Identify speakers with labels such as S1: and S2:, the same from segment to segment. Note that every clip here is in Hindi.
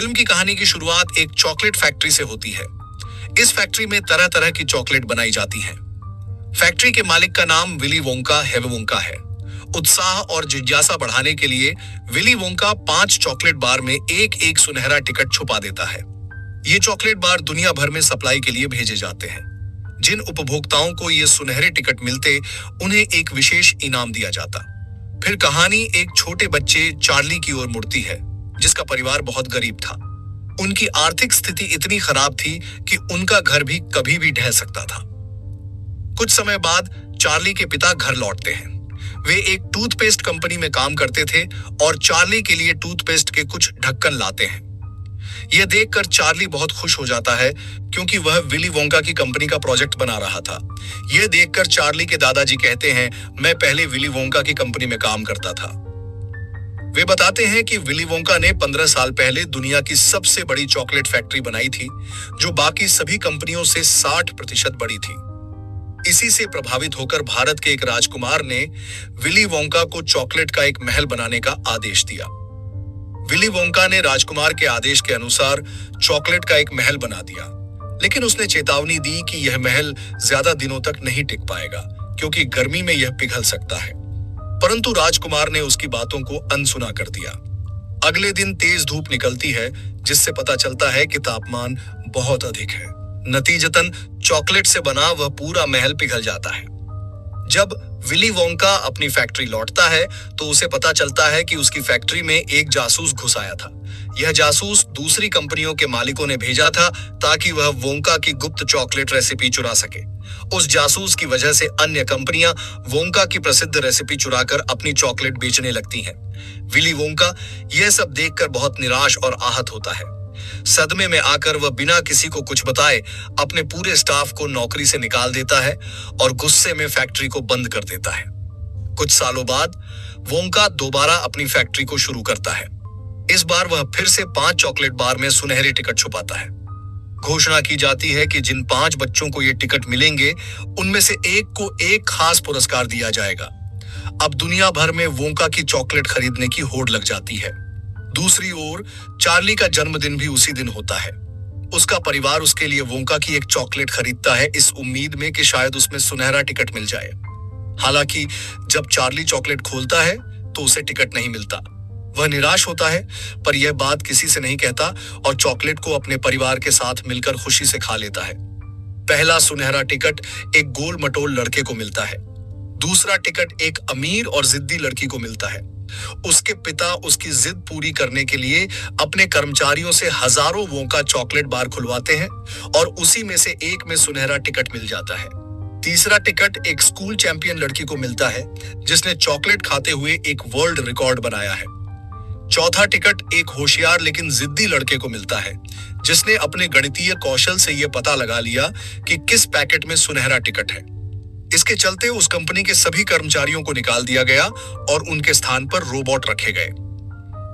S1: फिल्म की कहानी की शुरुआत एक चॉकलेट फैक्ट्री से होती है। इस फैक्ट्री में तरह तरह की चॉकलेट बनाई जाती हैं। फैक्ट्री के मालिक का नाम विली वोंका हेववोंका है। उत्साह और जिज्ञासा बढ़ाने के लिए विली वोंका 5 चॉकलेट बार में एक एक सुनहरा टिकट छुपा देता है। ये चॉकलेट बार दुनिया भर में सप्लाई के लिए भेजे जाते हैं। जिन उपभोक्ताओं को ये सुनहरे टिकट मिलते, उन्हें एक विशेष इनाम दिया जाता। फिर कहानी एक छोटे बच्चे चार्ली की ओर मुड़ती है, जिसका परिवार बहुत गरीब था। उनकी आर्थिक स्थिति इतनी खराब थी कि उनका घर भी कभी भी ढह सकता था। कुछ समय बाद चार्ली के पिता घर लौटते हैं। वे एक टूथपेस्ट कंपनी में काम करते थे और चार्ली के लिए टूथपेस्ट के कुछ ढक्कन लाते हैं। यह देखकर चार्ली बहुत खुश हो जाता है, क्योंकि वह विली वोंका की कंपनी का प्रोजेक्ट बना रहा था। यह देखकर चार्ली के दादाजी कहते हैं, मैं पहले विली वोंका की कंपनी में काम करता था। वे बताते हैं कि विली वोंका ने 15 साल पहले दुनिया की सबसे बड़ी चॉकलेट फैक्ट्री बनाई थी, जो बाकी सभी कंपनियों से 60% बड़ी थी। इसी से प्रभावित होकर भारत के एक राजकुमार ने विली वोंका को चॉकलेट का एक महल बनाने का आदेश दिया। विली वोंका ने राजकुमार के आदेश के अनुसार चॉकलेट का एक महल बना दिया, लेकिन उसने चेतावनी दी कि यह महल ज्यादा दिनों तक नहीं टिक पाएगा, क्योंकि गर्मी में यह पिघल सकता है। परंतु राजकुमार ने उसकी बातों को अनसुना कर दिया। अगले दिन तेज धूप निकलती है, जिससे पता चलता है कि तापमान बहुत अधिक है। नतीजतन चॉकलेट से बना वह पूरा महल पिघल जाता है। जब विली वोंका अपनी फैक्ट्री लौटता है, तो उसे पता चलता है कि उसकी फैक्ट्री में एक जासूस घुस आया था। यह जासूस दूसरी कंपनियों के मालिकों ने भेजा था, ताकि वह वोंका की गुप्त चॉकलेट रेसिपी चुरा सके। उस जासूस की वजह से अन्य कंपनियां वोंका की प्रसिद्ध रेसिपी चुराकर अपनी चॉकलेट बेचने लगती हैं। विली वोंका यह सब देखकर बहुत निराश और आहत होता है। सदमे में आकर वह बिना किसी को कुछ बताए अपने पूरे स्टाफ को नौकरी से निकाल देता है और गुस्से में फैक्ट्री को बंद कर देता है। कुछ सालों बाद वोंका दोबारा अपनी फैक्ट्री को शुरू करता है। इस बार वह फिर से 5 चॉकलेट बार में सुनहरे टिकट छुपाता है। घोषणा की जाती है कि जिन 5 बच्चों को ये टिकट मिलेंगे, उनमें से एक को एक खास पुरस्कार दिया जाएगा। अब दुनिया भर में वोंका की चॉकलेट खरीदने की होड़ लग जाती है। दूसरी ओर चार्ली का जन्मदिन भी उसी दिन होता है। उसका परिवार उसके लिए वोंका की एक चॉकलेट खरीदता है, इस उम्मीद में कि शायद उसमें सुनहरा टिकट मिल जाए। हालांकि जब चार्ली चॉकलेट खोलता है, तो उसे टिकट नहीं मिलता। वह निराश होता है, पर यह बात किसी से नहीं कहता और चॉकलेट को अपने परिवार के साथ मिलकर खुशी से खा लेता है। पहला सुनहरा टिकट एक गोल मटोल लड़के को मिलता है। दूसरा टिकट एक अमीर और जिद्दी लड़की को मिलता है। उसके पिता उसकी जिद पूरी करने के लिए अपने कर्मचारियों से हजारों वोंका चॉकलेट बार खुलवाते हैं और उसी में से एक में सुनहरा टिकट मिल जाता है। तीसरा टिकट एक स्कूल चैंपियन लड़की को मिलता है, जिसने चॉकलेट खाते हुए एक वर्ल्ड रिकॉर्ड बनाया है। चौथा टिकट एक होशियार लेकिन जिद्दी लड़के को मिलता है, जिसने अपने गणितीय कौशल से यह पता लगा लिया कि किस पैकेट में सुनहरा टिकट है। इसके चलते उस कंपनी के सभी कर्मचारियों को निकाल दिया गया और उनके स्थान पर रोबोट रखे गए।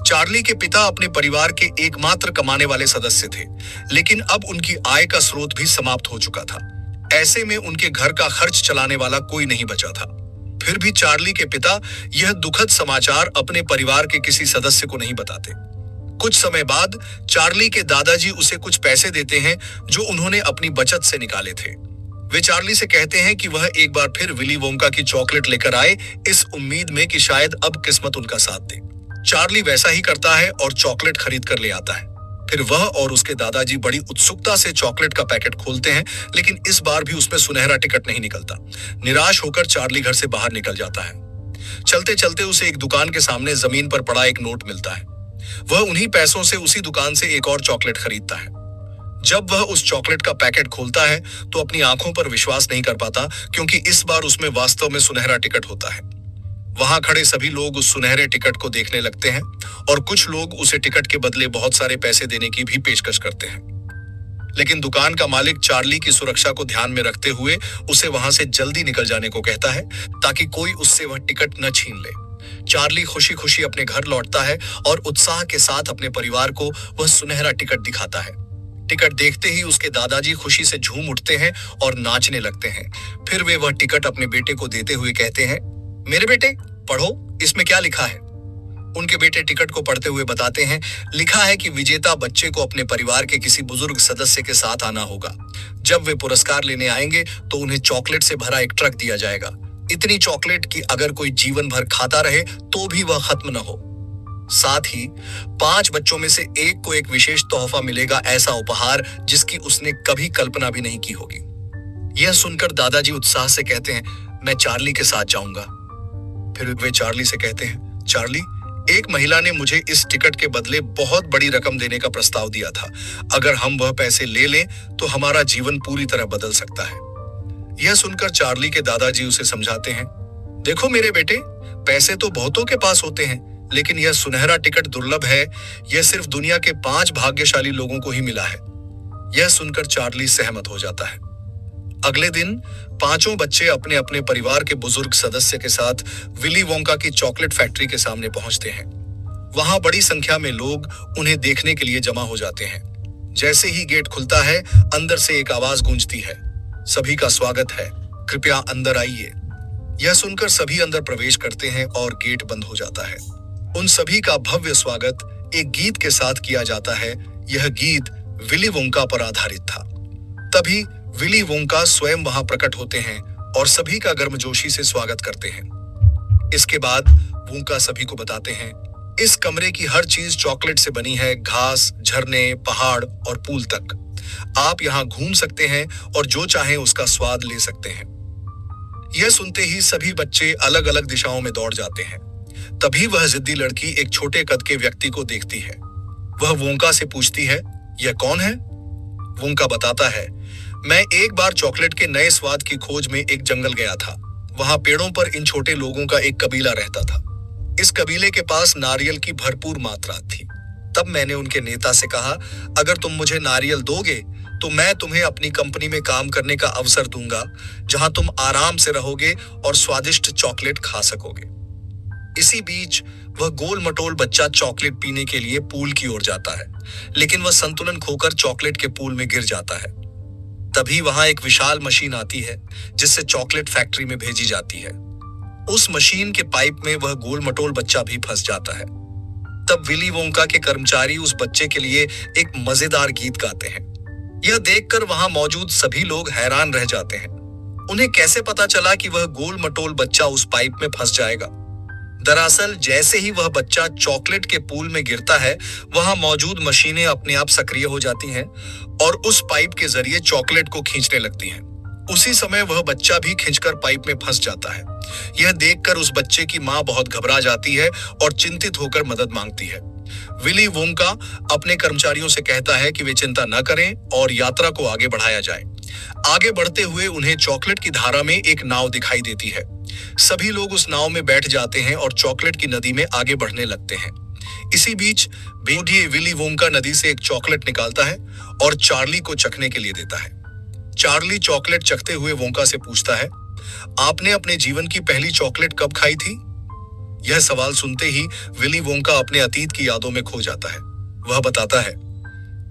S1: चार्ली के पिता अपने परिवार के एकमात्र कमाने वाले सदस्य थे, लेकिन अब उनकी आय का स्रोत भी समाप्त हो चुका था। ऐसे में उनके घर का खर्च चलाने वाला कोई नहीं बचा था। फिर भी चार्ली के पिता यह दुखद समाचार अपने परिवार के किसी सदस्य को नहीं बताते। कुछ समय बाद चार्ली के दादाजी उसे कुछ पैसे देते हैं, जो उन्होंने अपनी बचत से निकाले थे। वे चार्ली से कहते हैं कि वह एक बार फिर विली वोंका की चॉकलेट लेकर आए, इस उम्मीद में कि शायद अब किस्मत उनका साथ दे। चार्ली वैसा ही करता है और चॉकलेट खरीद कर ले आता है। फिर वह और उसके दादाजी बड़ी उत्सुकता से चॉकलेट का पैकेट खोलते हैं, लेकिन इस बार भी उसमें सुनहरा टिकट नहीं निकलता। निराश होकर चार्ली घर से बाहर निकल जाता है। चलते चलते उसे एक दुकान के सामने जमीन पर पड़ा एक नोट मिलता है। वह उन्हीं पैसों से उसी दुकान से एक और चॉकलेट खरीदता है। जब वह उस चॉकलेट का पैकेट खोलता है, तो अपनी आंखों पर विश्वास नहीं कर पाता, क्योंकि इस बार उसमें वास्तव में सुनहरा टिकट होता है। वहां खड़े सभी लोग उस सुनहरे टिकट को देखने लगते हैं और कुछ लोग उसे टिकट के बदले बहुत सारे पैसे देने की भी पेशकश करते हैं। लेकिन दुकान का मालिक चार्ली की सुरक्षा को ध्यान में रखते हुए उसे वहां से जल्दी निकल जाने को कहता है, ताकि कोई उससे वह टिकट न छीन ले। चार्ली खुशी खुशी अपने घर लौटता है और उत्साह के साथ अपने परिवार को वह सुनहरा टिकट दिखाता है। टिकट देखते ही उसके दादाजी खुशी से झूम उठते हैं और नाचने लगते हैं। फिर वे वह टिकट अपने बेटे को देते हुए कहते हैं, मेरे बेटे, पढ़ो, इसमें क्या लिखा है। उनके बेटे टिकट को पढ़ते हुए बताते हैं, लिखा है कि विजेता बच्चे को अपने परिवार के किसी बुजुर्ग सदस्य के साथ आना होगा। जब वे पुरस्कार लेने आएंगे तो उन्हें चॉकलेट से भरा एक ट्रक दिया जाएगा। इतनी चॉकलेट कि अगर कोई जीवन भर खाता रहे तो भी वह खत्म न हो। साथ ही 5 बच्चों में से एक को एक विशेष तोहफा मिलेगा, ऐसा उपहार जिसकी उसने कभी कल्पना भी नहीं की होगी। यह सुनकर दादाजी उत्साह से कहते हैं, मैं चार्ली के साथ जाऊंगा। फिर वे चार्ली से कहते हैं, चार्ली, एक महिला ने मुझे इस टिकट के बदले बहुत बड़ी रकम देने का प्रस्ताव दिया था। अगर हम वह पैसे ले लें तो हमारा जीवन पूरी तरह बदल सकता है। यह सुनकर चार्ली के दादाजी उसे समझाते हैं, देखो मेरे बेटे, पैसे तो बहुतों के पास होते हैं, लेकिन यह सुनहरा टिकट दुर्लभ है। यह सिर्फ दुनिया के 5 भाग्यशाली लोगों को ही मिला है। यह सुनकर चार्ली सहमत हो जाता है। अगले दिन 5 बच्चे अपने अपने परिवार के बुजुर्ग सदस्य के साथ विली वोंका की चॉकलेट फैक्ट्री के सामने पहुंचते हैं। वहां बड़ी संख्या में लोग उन्हें देखने के लिए जमा हो जाते हैं। जैसे ही गेट खुलता है, अंदर से एक आवाज गूंजती है, सभी का स्वागत है, कृपया अंदर आइए। यह सुनकर सभी अंदर प्रवेश करते हैं और गेट बंद हो जाता है। उन सभी का भव्य स्वागत एक गीत के साथ किया जाता है। यह गीत विली वोंका पर आधारित था। तभी विली वोंका स्वयं वहां प्रकट होते हैं और सभी का गर्मजोशी से स्वागत करते हैं। इसके बाद वोंका सभी को बताते हैं, इस कमरे की हर चीज चॉकलेट से बनी है, घास, झरने, पहाड़ और पूल तक। आप यहाँ घूम सकते हैं और जो चाहें उसका स्वाद ले सकते हैं। यह सुनते ही सभी बच्चे अलग अलग दिशाओं में दौड़ जाते हैं। तभी वह जिद्दी लड़की एक छोटे कद के व्यक्ति को देखती है। वह वोंका से पूछती है, यह कौन है? वोंका बताता है, मैं एक बार चॉकलेट के नए स्वाद की खोज में एक जंगल गया था। वहां पेड़ों पर इन छोटे लोगों का एक कबीला रहता था। इस कबीले के पास नारियल की भरपूर मात्रा थी। तब मैंने उनके नेता से कहा, अगर तुम मुझे नारियल दोगे तो मैं तुम्हें अपनी कंपनी में काम करने का अवसर दूंगा, जहां तुम आराम से रहोगे और स्वादिष्ट चॉकलेट खा सकोगे। इसी बीच वह गोल मटोल बच्चा चॉकलेट पीने के लिए पूल की ओर जाता है, लेकिन वह संतुलन खोकर चॉकलेट के पूल में गिर जाता है। तभी वहां एक विशाल मशीन आती है जिससे चॉकलेट फैक्ट्री में भेजी जाती है। उस मशीन के पाइप में वह गोल मटोल बच्चा भी फंस जाता है। तब विली वोंका के कर्मचारी उस बच्चे के लिए एक मजेदार गीत गाते हैं। यह देखकर वहां मौजूद सभी लोग हैरान रह जाते हैं। उन्हें कैसे पता चला कि वह गोल मटोल बच्चा उस पाइप में फंस जाएगा? दरअसल जैसे ही वह बच्चा चॉकलेट के पूल में गिरता है, वहां मौजूद मशीनें अपने आप सक्रिय हो जाती हैं और उस पाइप के जरिए चॉकलेट को खींचने लगती हैं। उसी समय वह बच्चा भी खींचकर पाइप में फंस जाता है। यह देखकर उस बच्चे की मां बहुत घबरा जाती है और चिंतित होकर मदद मांगती है। विली वोंका अपने कर्मचारियों से कहता है कि वे चिंता न करें और यात्रा को आगे बढ़ाया जाए। आगे बढ़ते हुए उन्हें चॉकलेट की धारा में एक नाव दिखाई देती है। सभी लोग उस नाव में बैठ जाते हैं और चॉकलेट की नदी में आगे बढ़ने लगते हैं। इसी बीच बूढ़ी विली वोंका नदी से एक चॉकलेट निकालता है और चार्ली को चखने के लिए देता है। चार्ली चॉकलेट चखते हुए वोंका से पूछता है, आपने अपने जीवन की पहली चॉकलेट कब खाई थी? यह सवाल सुनते ही विली वोंका अपने अतीत की यादों में खो जाता है। वह बताता है,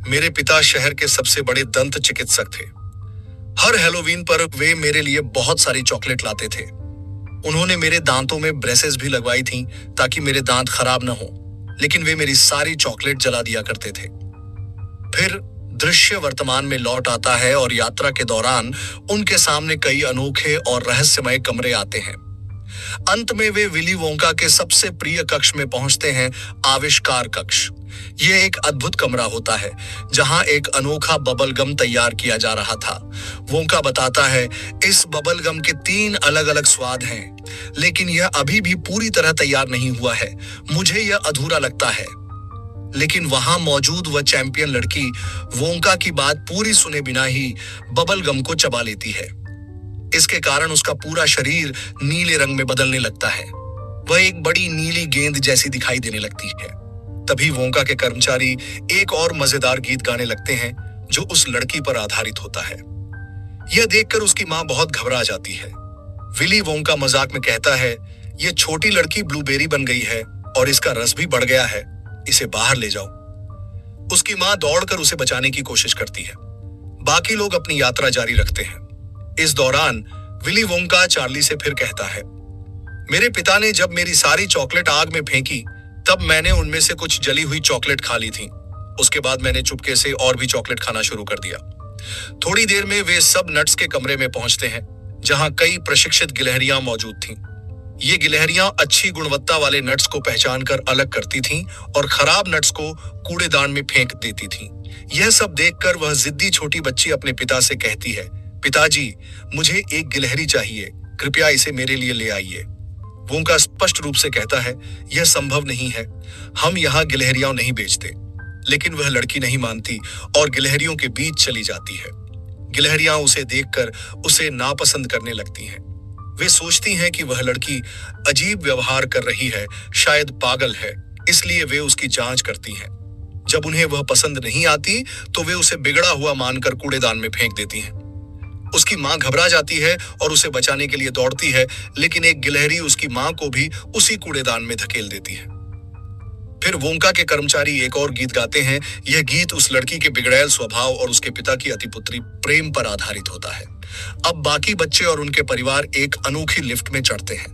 S1: मेरे पिता शहर के सबसे बड़े दंत चिकित्सक थे। हर हैलोवीन पर वे मेरे लिए बहुत सारी चॉकलेट लाते थे। उन्होंने मेरे दांतों में ब्रेसेस भी लगवाई थी ताकि मेरे दांत खराब न हो, लेकिन वे मेरी सारी चॉकलेट जला दिया करते थे। फिर दृश्य वर्तमान में लौट आता है और यात्रा के दौरान उनके सामने कई अनोखे और रहस्यमय कमरे आते हैं। अंत में वे विली वोंका के सबसे प्रिय कक्ष में पहुंचते हैं, आविष्कार कक्ष। यह एक अद्भुत कमरा होता है जहां एक अनोखा बबल गम तैयार किया जा रहा था। वोंका बताता है, इस बबल गम के 3 अलग अलग स्वाद हैं, लेकिन यह अभी भी पूरी तरह तैयार नहीं हुआ है। मुझे यह अधूरा लगता है। लेकिन वहां मौजूद वह चैंपियन लड़की वोंका की बात पूरी सुने बिना ही बबल गम को चबा लेती है। इसके कारण उसका पूरा शरीर नीले रंग में बदलने लगता है। वह एक बड़ी नीली गेंद जैसी दिखाई देने लगती है। तभी वोंका के कर्मचारी एक और मजेदार गीत गाने लगते हैं जो उस लड़की पर आधारित होता है। यह देखकर उसकी मां बहुत घबरा जाती है। विली वोंका मजाक में कहता है, यह छोटी लड़की ब्लूबेरी बन गई है और इसका रस भी बढ़ गया है, इसे बाहर ले जाओ। उसकी मां दौड़कर उसे बचाने की कोशिश करती है। बाकी लोग अपनी यात्रा जारी रखते हैं। इस दौरान विली वोंका चार्ली से फिर कहता है, मेरे पिता ने जब मेरी सारी चॉकलेट आग में फेंकी तब मैंने उनमें से कुछ जली हुई चॉकलेट खा ली थी। उसके बाद मैंने चुपके से और भी चॉकलेट खाना शुरू कर दिया। थोड़ी देर में वे सब नट्स के कमरे में पहुंचते हैं, जहां कई प्रशिक्षित गिलहरियां मौजूद थीं। ये गिलहरियां अच्छी गुणवत्ता वाले नट्स को पहचान कर अलग करती थीं और खराब नट्स को कूड़ेदान में फेंक देती थीं। यह सब देखकर वह जिद्दी छोटी बच्ची अपने पिता से कहती है, पिताजी, मुझे एक गिलहरी चाहिए, कृपया इसे मेरे लिए ले आइए। वोंका स्पष्ट रूप से कहता है, यह संभव नहीं है, हम यहाँ गिलहरियां नहीं बेचते। लेकिन वह लड़की नहीं मानती और गिलहरियों के बीच चली जाती है। गिलहरियां उसे देखकर उसे नापसंद करने लगती हैं। वे सोचती हैं कि वह लड़की अजीब व्यवहार कर रही है, शायद पागल है, इसलिए वे उसकी जांच करती हैं। जब उन्हें वह पसंद नहीं आती तो वे उसे बिगड़ा हुआ मानकर कूड़ेदान में फेंक देती हैं। उसकी मां घबरा जाती है और उसे बचाने के लिए दौड़ती है, लेकिन एक गिलहरी उसकी मां को भी उसी कूड़ेदान में धकेल देती है। फिर वोंका के कर्मचारी एक और गीत गाते हैं। यह गीत उस लड़की के बिगड़ैल स्वभाव और उसके पिता की अतिपुत्री प्रेम पर आधारित होता है। अब बाकी बच्चे और उनके परिवार एक अनोखी लिफ्ट में चढ़ते हैं।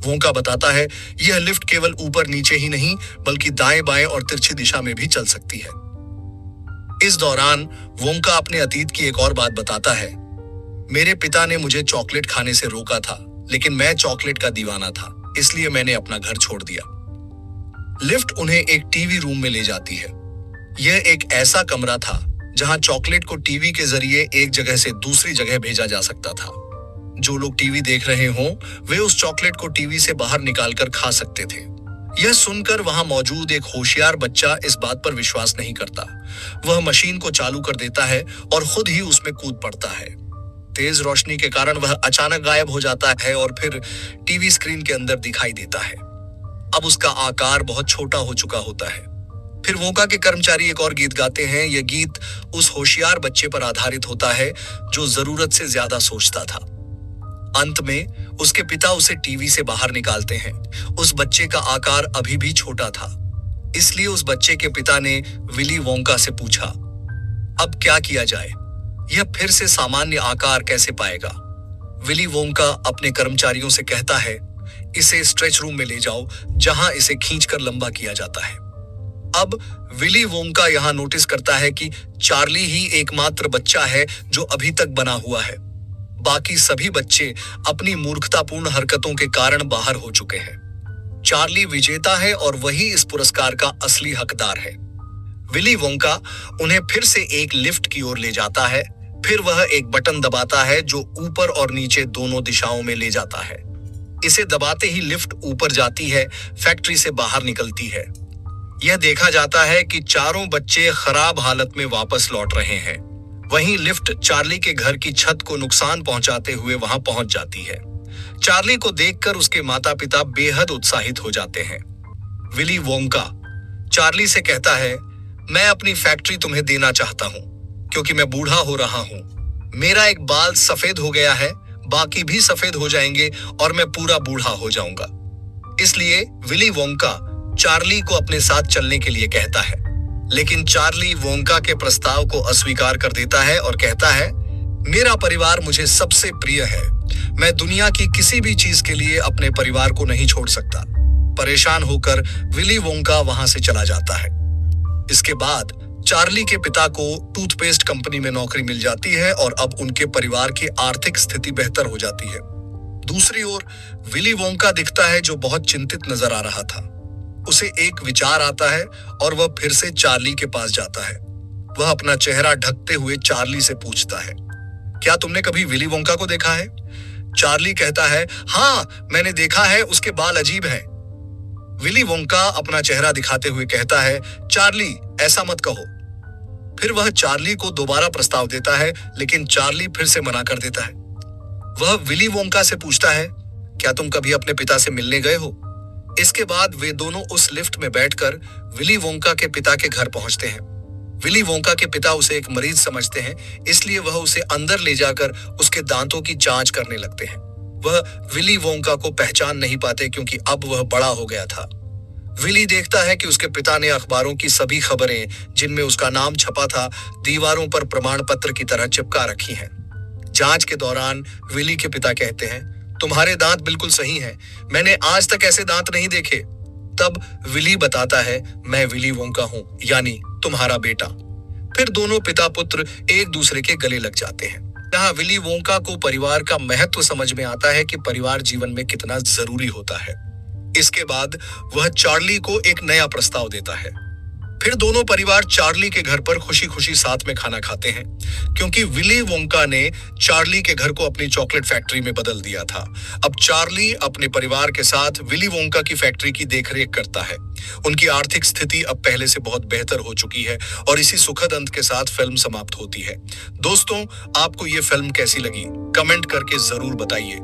S1: वोंका बताता है, यह लिफ्ट केवल ऊपर नीचे ही नहीं बल्कि दाएं बाएं और तिरछी दिशा में भी चल सकती है। इस दौरान वोंका अपने अतीत की एक और बात बताता है, मेरे पिता ने मुझे चॉकलेट खाने से रोका था, लेकिन मैं चॉकलेट का दीवाना था, इसलिए मैंने अपना घर छोड़ दिया। लिफ्ट उन्हें एक टीवी रूम में ले जाती है। यह एक ऐसा कमरा था जहां चॉकलेट को टीवी के जरिए एक जगह से दूसरी जगह भेजा जा सकता था। जो लोग टीवी देख रहे हों, वे उस चॉकलेट को टीवी से बाहर निकालकर खा सकते थे। यह सुनकर वहां मौजूद एक होशियार बच्चा इस बात पर विश्वास नहीं करता। वह मशीन को चालू कर देता है और खुद ही उसमें कूद पड़ता है। तेज रोशनी के कारण वह अचानक गायब हो जाता है और फिर टीवी स्क्रीन के अंदर दिखाई देता है। अब उसका आकार बहुत छोटा हो चुका होता है। फिर वोंका के कर्मचारी एक और गीत गाते हैं। यह गीत उस होशियार बच्चे पर आधारित होता है जो जरूरत से ज्यादा सोचता था। अंत में उसके पिता उसे टीवी से बाहर निकालते हैं। उस बच्चे का आकार अभी भी छोटा था, इसलिए उस बच्चे के पिता ने विली वोंका से पूछा, अब क्या किया जाए? यह फिर से सामान्य आकार कैसे पाएगा? विली वोंका अपने कर्मचारियों से कहता है, इसे स्ट्रेच रूम में ले जाओ, जहां इसे खींचकर लंबा किया जाता है। अब विली वोंका यहां नोटिस करता है कि चार्ली ही एकमात्र बच्चा है जो अभी तक बना हुआ है। बाकी सभी बच्चे अपनी मूर्खतापूर्ण हरकतों के कारण बाहर हो चुके हैं। चार्ली विजेता है और वही इस पुरस्कार का असली हकदार है। विली वोंका उन्हें फिर से एक लिफ्ट की ओर ले जाता है। फिर वह एक बटन दबाता है जो ऊपर और नीचे दोनों दिशाओं में ले जाता है। इसे दबाते ही लिफ्ट ऊपर जाती है, फैक्ट्री से बाहर निकलती है। यह देखा जाता है कि चारों बच्चे खराब हालत में वापस लौट रहे हैं। वहीं लिफ्ट चार्ली के घर की छत को नुकसान पहुंचाते हुए वहां पहुंच जाती है। चार्ली को देखकर उसके माता पिता बेहद उत्साहित हो जाते हैं। विली वोंका चार्ली से कहता है, मैं अपनी फैक्ट्री तुम्हें देना चाहता हूं क्योंकि मैं बूढ़ा हो रहा हूं। मेरा एक बाल सफेद हो गया है, बाकी भी सफेद हो जाएंगे और मैं पूरा बूढ़ा हो जाऊंगा। इसलिए विली वोंका चार्ली को अपने साथ चलने के लिए कहता है, लेकिन चार्ली वोंका के प्रस्ताव को अस्वीकार कर देता है और कहता है, मेरा परिवार मुझे सबसे प्रिय है। मैं दुनिया की किसी भी चीज के लिए अपने परिवार को नहीं छोड़ सकता। परेशान होकर विली वोंका वहां से चला जाता है। इसके बाद चार्ली के पिता को टूथपेस्ट कंपनी में नौकरी मिल जाती है और अब उनके परिवार की आर्थिक स्थिति बेहतर हो जाती है। दूसरी ओर विली वोंका दिखता है जो बहुत चिंतित नजर आ रहा था। उसे एक विचार आता है और वह फिर से चार्ली के पास जाता है। वह अपना चेहरा ढकते हुए चार्ली से पूछता है, क्या तुमने कभी विली वोंका को देखा है? चार्ली कहता है, हाँ, मैंने देखा है, उसके बाल अजीब हैं। विली वोंका अपना चेहरा दिखाते हुए कहता है, चार्ली, ऐसा मत कहो। फिर वह चार्ली को दोबारा प्रस्ताव देता है, लेकिन चार्ली फिर से मना कर देता है। वह विली वोंका से पूछता है, क्या तुम कभी अपने पिता से मिलने गए हो? इसके बाद वे दोनों उस लिफ्ट में बैठकर विली वोंका के पिता के घर पहुंचते हैं। विली वोंका के पिता उसे एक मरीज समझते हैं, इसलिए वह उसे अंदर ले जाकर उसके दांतों की जांच करने लगते हैं। वह विली वोंका को पहचान नहीं पाते क्योंकि अब वह बड़ा हो गया था। विली देखता है कि उसके पिता ने अखबारों की सभी खबरें जिनमें उसका नाम छपा था दीवारों पर प्रमाण पत्र की तरह चिपका रखी हैं। जांच के दौरान विली के पिता कहते हैं, तुम्हारे दांत बिल्कुल सही हैं। मैंने आज तक ऐसे दांत नहीं देखे। तब विली बताता है, मैं विली वोंका हूं, यानी तुम्हारा बेटा। फिर दोनों पिता पुत्र एक दूसरे के गले लग जाते हैं। यहाँ विली वोंका को परिवार का महत्व समझ में आता है कि परिवार जीवन में कितना जरूरी होता है। इसके बाद वह चार्ली को एक नया प्रस्ताव देता है। फिर दोनों परिवार चार्ली के घर पर खुशी खुशी साथ में खाना खाते हैं, क्योंकि विली वोंका ने चार्ली के घर को अपनी चॉकलेट फैक्ट्री में बदल दिया था। अब चार्ली अपने परिवार के साथ विली वोंका की फैक्ट्री की देखरेख करता है। उनकी आर्थिक स्थिति अब पहले से बहुत बेहतर हो चुकी है और इसी सुखद अंत के साथ फिल्म समाप्त होती है। दोस्तों, आपको ये फिल्म कैसी लगी? कमेंट करके जरूर बताइए।